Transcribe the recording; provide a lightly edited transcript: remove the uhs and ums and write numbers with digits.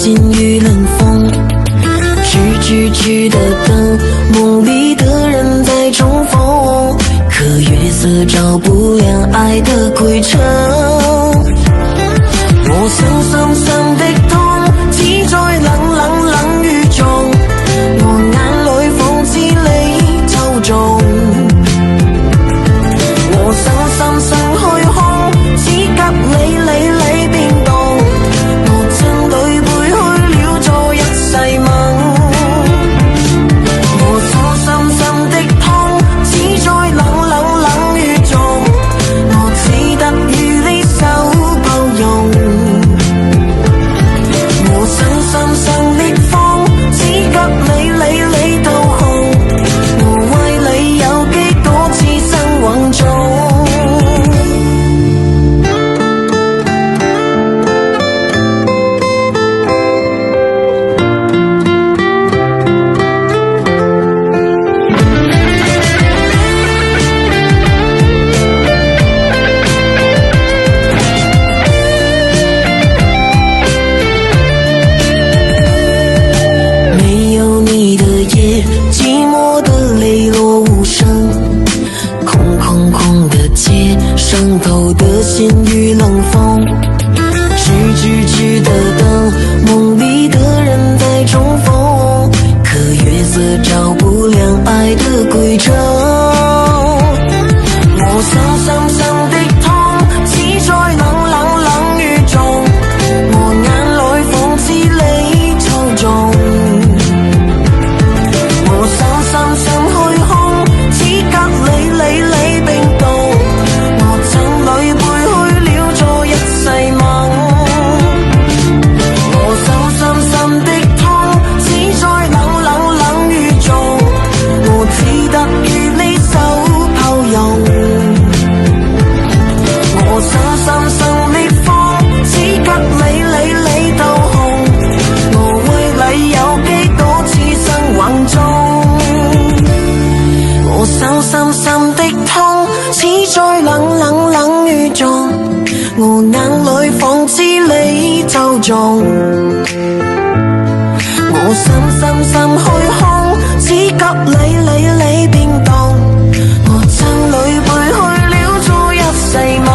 心遇冷风，直直的等，梦里的人在重逢，可月色照不亮爱的归程。我深深深的痛，只在冷冷冷雨中，我眼裏仿似你抽中。我深深深虛空，只給你變動，我真裏背去了做一世夢。我深深深的痛，只在冷冷冷雨中，我只得與你手抱擁。我深深深的風，只給你掏空，我為你有幾多次生惶中。寂寞的淚落無聲，空空的街，傷透的心與冷風，直的等，夢裡的人在重逢，可月色照不亮愛的歸程。我深深深的痛，只在冷冷冷雨中，我眼裏仿似你抽中。深深虛空，只給你冰凍，我真裏背去了做一世夢。我深深深的痛，只在冷冷冷雨中，我只得與你手抱擁。我深深深的風，只給你掏空，我為你有幾多次生惶中。我深深深的痛，只在冷冷冷雨中，我眼裏仿似你抽中。我深深深虛空，只給你變動，我真裏背去了做一世夢。